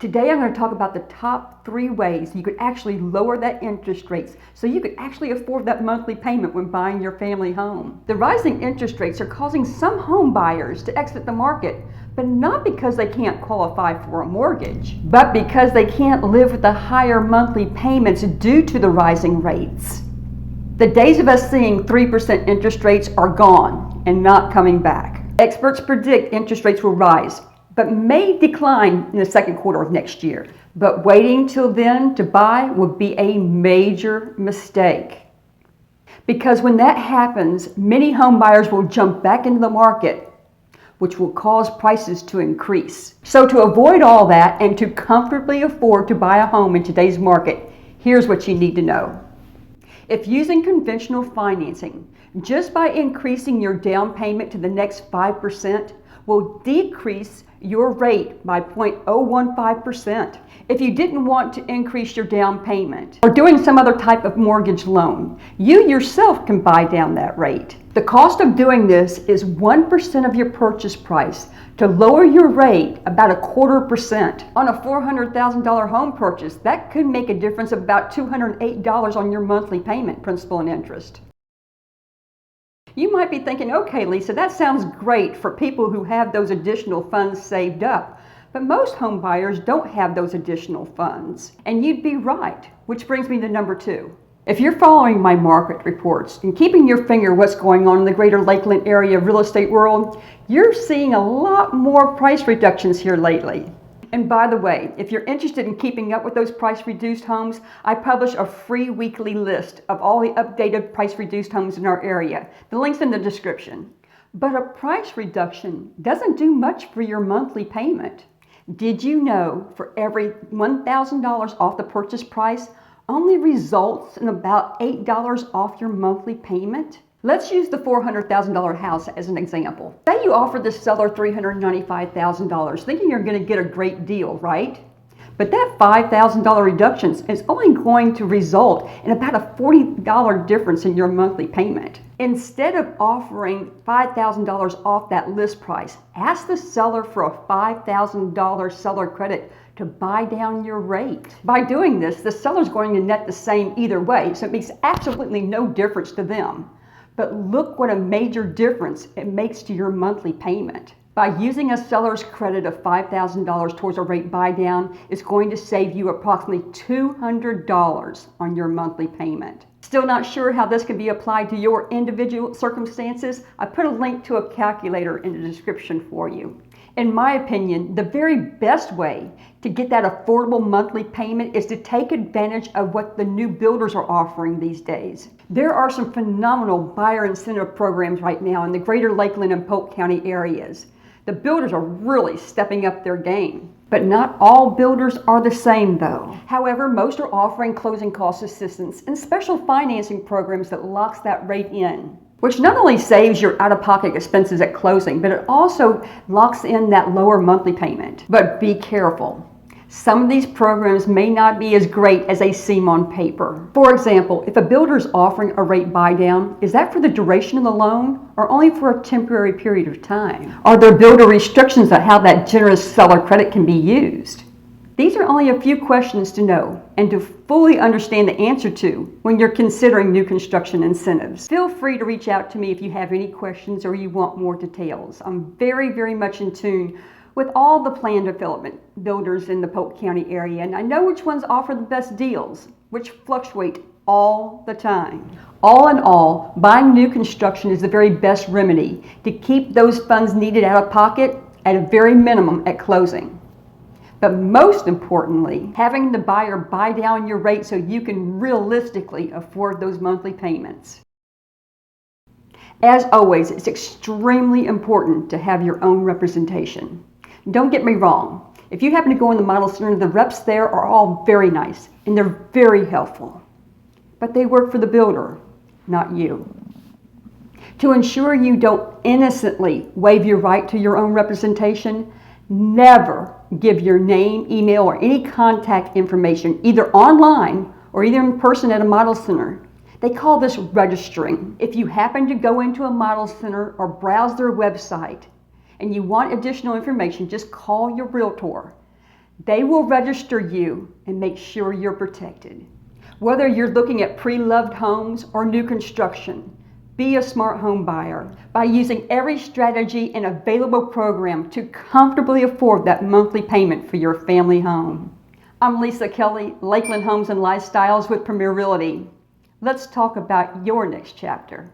Today I'm going to talk about the top 3 ways you could actually lower that interest rates so you could actually afford that monthly payment when buying your family home. The rising interest rates are causing some home buyers to exit the market, but not because they can't qualify for a mortgage, but because they can't live with the higher monthly payments due to the rising rates. The days of us seeing 3% interest rates are gone and not coming back. Experts predict interest rates will rise, but may decline in the second quarter of next year. But waiting till then to buy would be a major mistake. Because when that happens, many home buyers will jump back into the market, which will cause prices to increase. So to avoid all that and to comfortably afford to buy a home in today's market, here's what you need to know. If using conventional financing, just by increasing your down payment to the next 5%, will decrease your rate by 0.015%. If you didn't want to increase your down payment or doing some other type of mortgage loan, you yourself can buy down that rate. The cost of doing this is 1% of your purchase price. To lower your rate about 0.25% on a $400,000 home purchase, that could make a difference of about $208 on your monthly payment, principal and interest. You might be thinking, okay, Lisa, that sounds great for people who have those additional funds saved up, but most home buyers don't have those additional funds. And you'd be right, which brings me to number 2. If you're following my market reports and keeping your finger what's going on in the greater Lakeland area real estate world, you're seeing a lot more price reductions here lately. And by the way, if you're interested in keeping up with those price reduced homes, I publish a free weekly list of all the updated price reduced homes in our area. The link's in the description. But a price reduction doesn't do much for your monthly payment. Did you know for every $1,000 off the purchase price only results in about $8 off your monthly payment? Let's use the $400,000 house as an example. Say you offer the seller $395,000, thinking you're going to get a great deal, right? But that $5,000 reduction is only going to result in about a $40 difference in your monthly payment. Instead of offering $5,000 off that list price, ask the seller for a $5,000 seller credit to buy down your rate. By doing this, the seller's going to net the same either way, so it makes absolutely no difference to them. But look what a major difference it makes to your monthly payment. By using a seller's credit of $5,000 towards a rate buy down, it's going to save you approximately $200 on your monthly payment. Still not sure how this can be applied to your individual circumstances? I put a link to a calculator in the description for you. In my opinion, the very best way to get that affordable monthly payment is to take advantage of what the new builders are offering these days. There are some phenomenal buyer incentive programs right now in the greater Lakeland and Polk County areas. The builders are really stepping up their game. But not all builders are the same though. However, most are offering closing cost assistance and special financing programs that locks that rate in, which not only saves your out-of-pocket expenses at closing, but it also locks in that lower monthly payment. But be careful. Some of these programs may not be as great as they seem on paper. For example, if a builder is offering a rate buy down, is that for the duration of the loan or only for a temporary period of time? Are there builder restrictions on how that generous seller credit can be used? These are only a few questions to know and to fully understand the answer to when you're considering new construction incentives. Feel free to reach out to me if you have any questions or you want more details. I'm very much in tune with all the planned development builders in the Polk County area, and I know which ones offer the best deals, which fluctuate all the time. All in all, buying new construction is the very best remedy to keep those funds needed out of pocket at a very minimum at closing. But most importantly, having the buyer buy down your rate so you can realistically afford those monthly payments. As always, it's extremely important to have your own representation. Don't get me wrong. If you happen to go in the model center, the reps there are all very nice and they're very helpful. But they work for the builder, not you. To ensure you don't innocently waive your right to your own representation, never give your name, email, or any contact information either online or either in person at a model center. They call this registering. If you happen to go into a model center or browse their website and you want additional information, just call your realtor. They will register you and make sure you're protected. Whether you're looking at pre-loved homes or new construction, be a smart home buyer by using every strategy and available program to comfortably afford that monthly payment for your family home. I'm Lisa Kelly, Lakeland Homes and Lifestyles with Premier Realty. Let's talk about your next chapter.